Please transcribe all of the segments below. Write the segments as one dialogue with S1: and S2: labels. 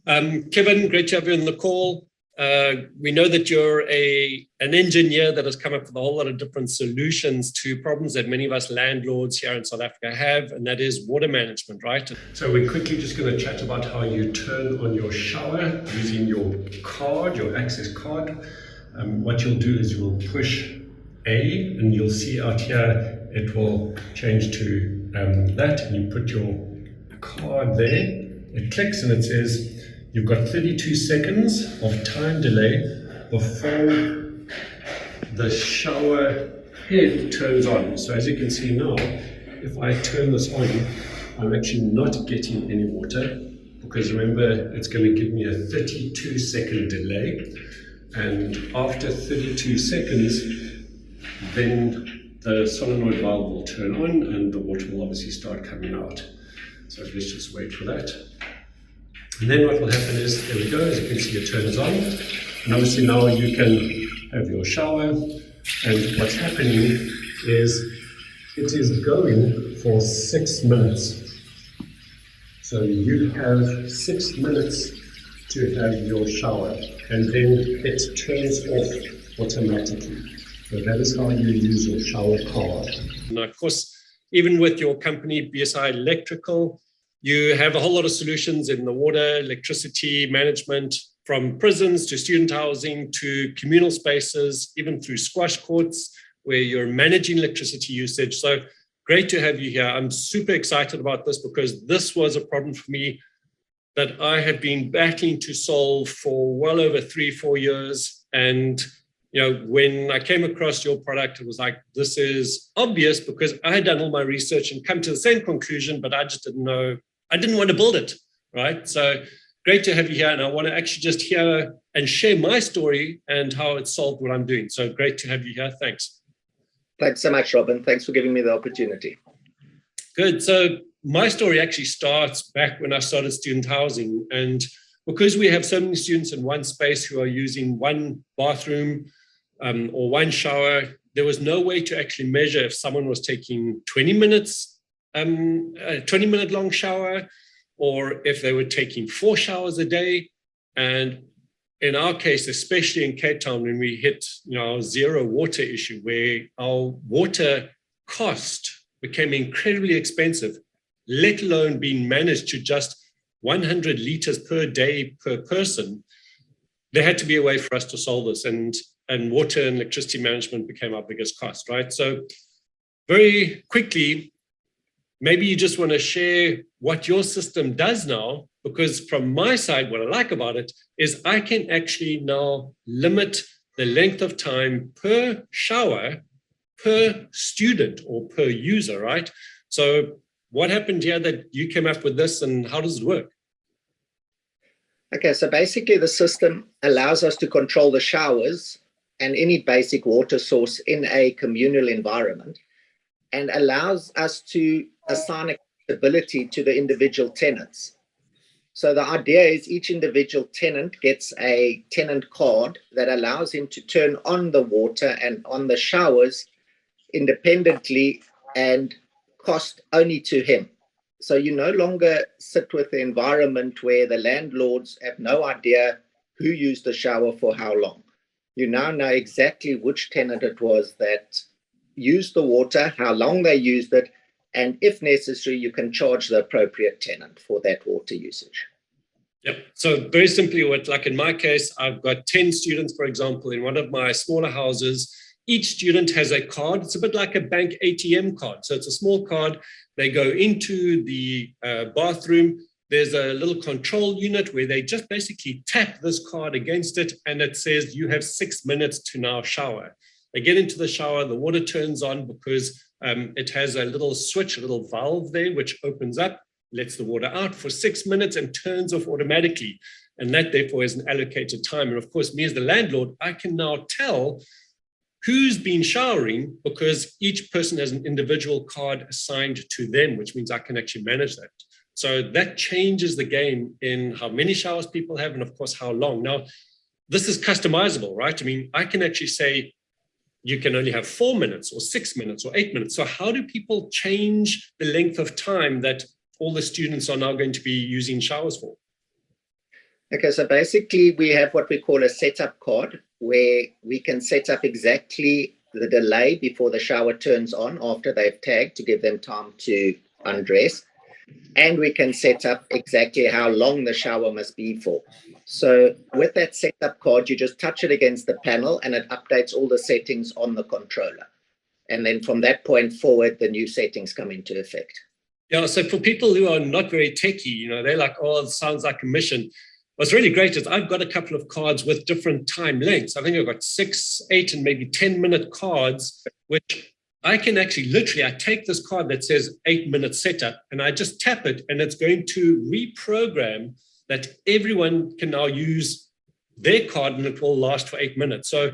S1: Kevin, great to have you on the call. We know that you're an engineer that has come up with a whole lot of different solutions to problems that many of us landlords here in South Africa have, and that is water management, right? So we're quickly just going to chat about how you turn on your shower using your card, your access card. What you'll do is you'll push A, and you'll see out here it will change to that, and you put your card there. It clicks and it says you've got 32 seconds of time delay before the shower head turns on. So as you can see now, if I turn this on, I'm actually not getting any water, because remember, it's going to give me a 32-second delay. And after 32 seconds, then the solenoid valve will turn on and the water will obviously start coming out. So let's just wait for that. And then what will happen is, there we go, as you can see it turns on. And obviously now you can have your shower. And what's happening is, it is going for 6 minutes. So you have 6 minutes to have your shower. And then it turns off automatically. So that is how you use your shower card. And of course, even with your company, BSI Electrical, you have a whole lot of solutions in the water, electricity management, from prisons to student housing to communal spaces, even through squash courts where you're managing electricity usage. So great to have you here. I'm super excited about this because this was a problem for me that I had been battling to solve for well over 3-4 years. And when I came across your product, it was like, this is obvious, because I had done all my research and come to the same conclusion, but I just didn't know. I didn't want to build it, right? So great to have you here. And I want to actually just hear and share my story and how it solved what I'm doing. So great to have you here. Thanks.
S2: Thanks so much, Robin. Thanks for giving me the opportunity.
S1: Good. So my story actually starts back when I started student housing. And because we have so many students in one space who are using one bathroom or one shower, there was no way to actually measure if someone was taking 20 minutes, a 20-minute long shower, or if they were taking 4 showers a day. And in our case, especially in Cape Town, when we hit our zero water issue, where our water cost became incredibly expensive, let alone being managed to just 100 liters per day per person, there had to be a way for us to solve this. And water and electricity management became our biggest cost, right? So very quickly, maybe you just want to share what your system does now, because from my side, what I like about it is I can actually now limit the length of time per shower, per student or per user, right? So what happened here that you came up with this, and how does it work?
S2: Okay, so basically the system allows us to control the showers and any basic water source in a communal environment, and allows us to assign accountability to the individual tenants. So the idea is each individual tenant gets a tenant card that allows him to turn on the water and on the showers independently and cost only to him. So you no longer sit with the environment where the landlords have no idea who used the shower for how long. You now know exactly which tenant it was that used the water, how long they used it, and if necessary, you can charge the appropriate tenant for that water usage.
S1: Yep. So very simply, like in my case, I've got 10 students, for example, in one of my smaller houses. Each student has a card. It's a bit like a bank ATM card. So it's a small card. They go into the bathroom. There's a little control unit where they just basically tap this card against it, and it says you have 6 minutes to now shower. They get into the shower, the water turns on because it has a little switch, a little valve there, which opens up, lets the water out for 6 minutes and turns off automatically. And that therefore is an allocated time. And of course, me as the landlord, I can now tell who's been showering because each person has an individual card assigned to them, which means I can actually manage that. So that changes the game in how many showers people have and of course, how long. Now, this is customizable, right? I mean, I can actually say, you can only have 4 minutes or 6 minutes or 8 minutes. So how do people change the length of time that all the students are now going to be using showers for?
S2: Okay, so basically we have what we call a setup card where we can set up exactly the delay before the shower turns on after they've tagged to give them time to undress. And we can set up exactly how long the shower must be for. So with that setup card, you just touch it against the panel and it updates all the settings on the controller. And then from that point forward, the new settings come into effect.
S1: Yeah, so for people who are not very techy, they're like, oh, it sounds like a mission. What's really great is I've got a couple of cards with different time lengths. I think I've got 6, 8, and maybe 10-minute cards, which I can actually I take this card that says 8-minute setup and I just tap it and it's going to reprogram that everyone can now use their card and it will last for 8 minutes. So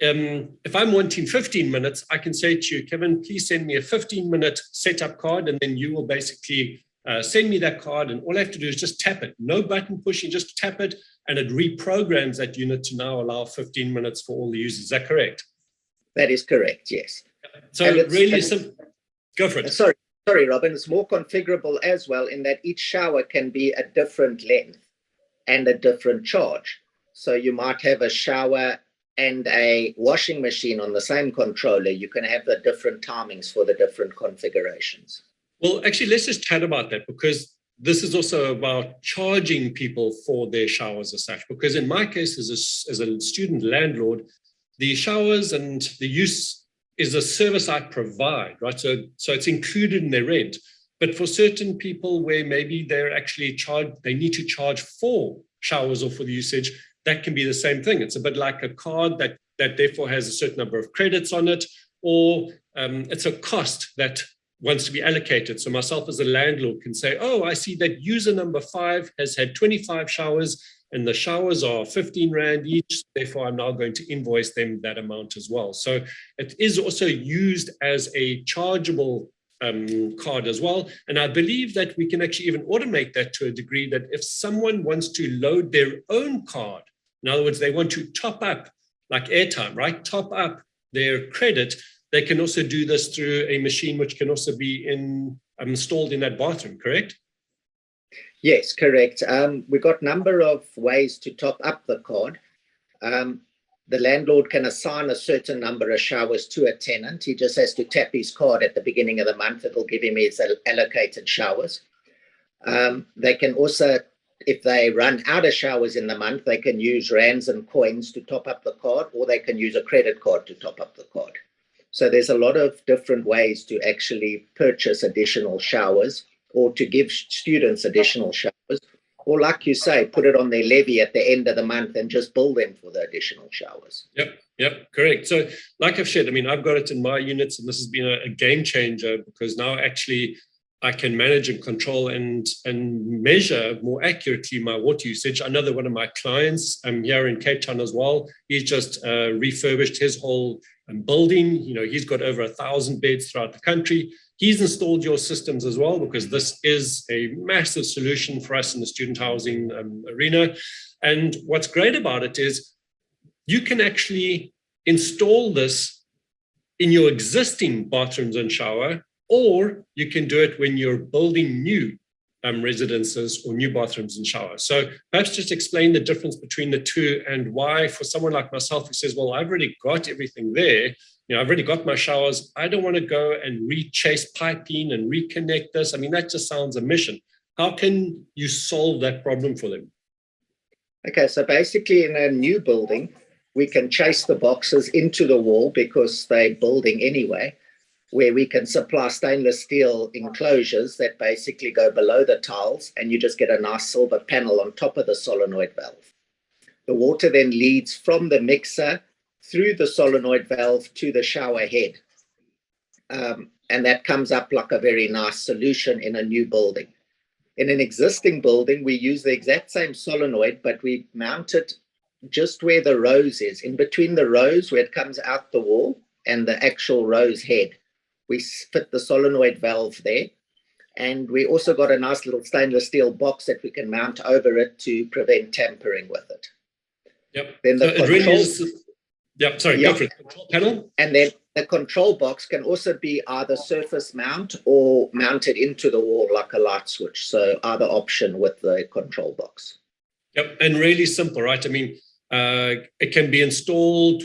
S1: if I'm wanting 15 minutes, I can say to you, Kevin, please send me a 15-minute setup card and then you will basically send me that card and all I have to do is just tap it. No button pushing, just tap it and it reprograms that unit to now allow 15 minutes for all the users. Is that correct?
S2: That is correct, yes.
S1: So really simple. Go for it.
S2: Sorry, Robin. It's more configurable as well in that each shower can be a different length and a different charge. So you might have a shower and a washing machine on the same controller. You can have the different timings for the different configurations.
S1: Well, actually, let's just chat about that because this is also about charging people for their showers as such. Because in my case, as a student landlord, the showers and the use is a service I provide, right? So it's included in their rent. But for certain people where maybe they're actually they need to charge for showers or for the usage, that can be the same thing. It's a bit like a card that therefore has a certain number of credits on it, or it's a cost that wants to be allocated. So myself as a landlord can say, oh, I see that user number 5 has had 25 showers and the showers are 15 Rand each. Therefore, I'm now going to invoice them that amount as well. So it is also used as a chargeable card as well. And I believe that we can actually even automate that to a degree that if someone wants to load their own card, in other words, they want to top up like airtime, right? Top up their credit. They can also do this through a machine which can also be installed in that bathroom, correct?
S2: Yes, correct. We've got a number of ways to top up the card. The landlord can assign a certain number of showers to a tenant. He just has to tap his card at the beginning of the month. It'll give him his allocated showers. They can also, if they run out of showers in the month, they can use rands and coins to top up the card, or they can use a credit card to top up the card. So there's a lot of different ways to actually purchase additional showers or to give students additional showers, or like you say, put it on their levy at the end of the month and just bill them for the additional showers.
S1: Yep, correct. So like I've shared, I've got it in my units and this has been a game changer because now actually I can manage and control and measure more accurately my water usage. I know that one of my clients here in Cape Town as well, he's just refurbished his whole building. He's got over 1,000 beds throughout the country. He's installed your systems as well because this is a massive solution for us in the student housing arena. And what's great about it is you can actually install this in your existing bathrooms and shower, or you can do it when you're building new residences or new bathrooms and showers. So perhaps just explain the difference between the two and why for someone like myself who says, well, I've already got everything there. I've already got my showers. I don't want to go and re-chase piping and reconnect this. That just sounds a mission. How can you solve that problem for them?
S2: Okay, so basically in a new building, we can chase the boxes into the wall because they're building anyway, where we can supply stainless steel enclosures that basically go below the tiles and you just get a nice silver panel on top of the solenoid valve. The water then leads from the mixer through the solenoid valve to the shower head. And that comes up like a very nice solution in a new building. In an existing building, we use the exact same solenoid, but we mount it just where the rose is, in between the rose where it comes out the wall and the actual rose head. We fit the solenoid valve there. And we also got a nice little stainless steel box that we can mount over it to prevent tampering with it.
S1: Yep.
S2: Then the
S1: go for it. Control panel.
S2: And then the control box can also be either surface mount or mounted into the wall like a light switch. So either option with the control box.
S1: Yep, and really simple, right? I mean, it can be installed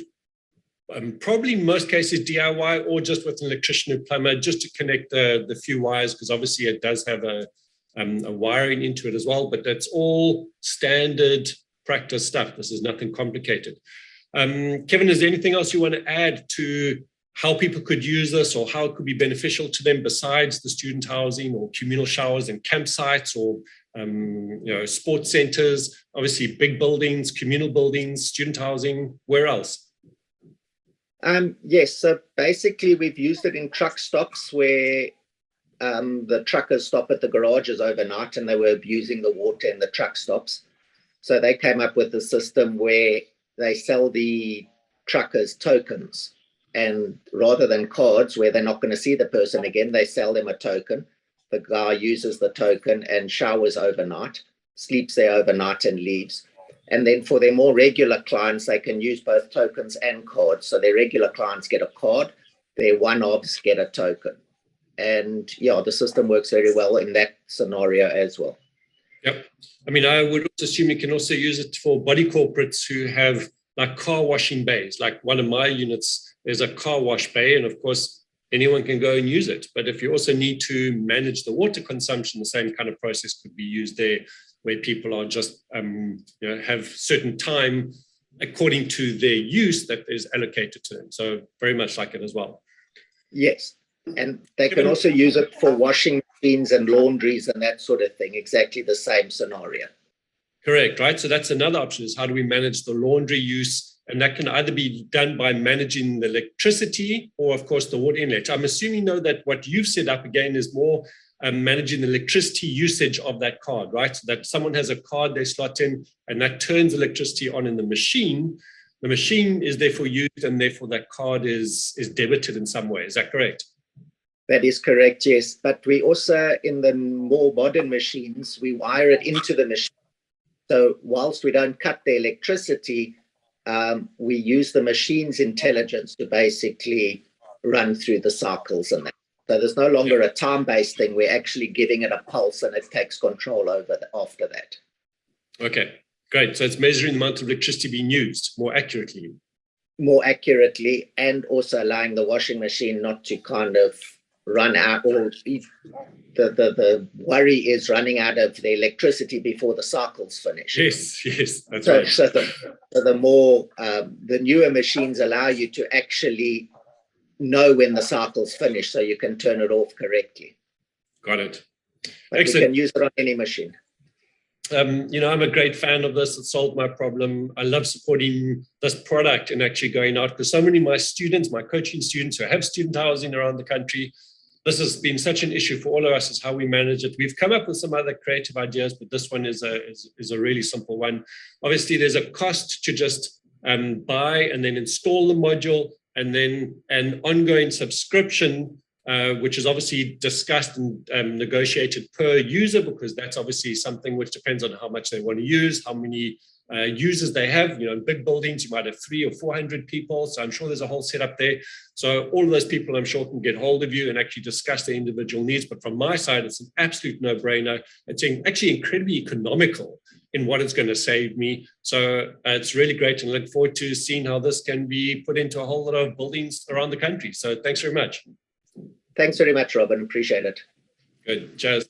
S1: probably in most cases DIY or just with an electrician or plumber just to connect the few wires, because obviously it does have a wiring into it as well, but that's all standard practice stuff. This is nothing complicated. Kevin, is there anything else you want to add to how people could use this or how it could be beneficial to them besides the student housing or communal showers and campsites or sports centers, obviously big buildings, communal buildings, student housing, where else?
S2: Yes, so basically we've used it in truck stops where the truckers stop at the garages overnight and they were abusing the water in the truck stops. So they came up with a system where they sell the truckers tokens, and rather than cards where they're not going to see the person again, they sell them a token. The guy uses the token and showers overnight, sleeps there overnight and leaves. And then for their more regular clients, they can use both tokens and cards. So their regular clients get a card, their one-offs get a token. And yeah, the system works very well in that scenario as well.
S1: Yep. I mean, I would also assume you can also use it for body corporates who have like car washing bays. Like one of my units, there's a car wash bay, and of course, anyone can go and use it. But if you also need to manage the water consumption, the same kind of process could be used there, where people are just have certain time according to their use that is allocated to them. So very much like it as well.
S2: Yes. And they can also use it for washing machines and laundries and that sort of thing. Exactly the same scenario.
S1: Correct, right? So that's another option, is how do we manage the laundry use? And that can either be done by managing the electricity or, of course, the water inlet. I'm assuming, though, that what you've set up, again, is more managing the electricity usage of that card, right? So that someone has a card they slot in and that turns electricity on in the machine. The machine is therefore used and therefore that card is debited in some way. Is that correct?
S2: That is correct, yes. But we also, in the more modern machines, we wire it into the machine. So whilst we don't cut the electricity, we use the machine's intelligence to basically run through the cycles and that. So there's no longer a time-based thing. We're actually giving it a pulse and it takes control over after that.
S1: Okay, great. So it's measuring the amount of electricity being used more accurately.
S2: More accurately, and also allowing the washing machine not to kind of run out, or the worry is running out of the electricity before the cycle's finished.
S1: Yes, that's right.
S2: So the more, the newer machines allow you to actually know when the cycle's finished so you can turn it off correctly.
S1: Got it.
S2: But excellent. You can use it on any machine.
S1: I'm a great fan of this. It solved my problem. I love supporting this product and actually going out, because so many of my students, my coaching students who have student housing around the country, this has been such an issue for all of us, is how we manage it. We've come up with some other creative ideas, but this one is a really simple one. Obviously, there's a cost to just buy and then install the module, and then an ongoing subscription, which is obviously discussed and negotiated per user, because that's obviously something which depends on how much they want to use, how many users they have. In big buildings, you might have 300 or 400 people. So I'm sure there's a whole setup there. So all of those people, I'm sure, can get hold of you and actually discuss their individual needs. But from my side, it's an absolute no-brainer. It's actually incredibly economical in what it's going to save me. So it's really great, and I look forward to seeing how this can be put into a whole lot of buildings around the country. So thanks very much.
S2: Thanks very much, Robin. Appreciate it.
S1: Good. Cheers.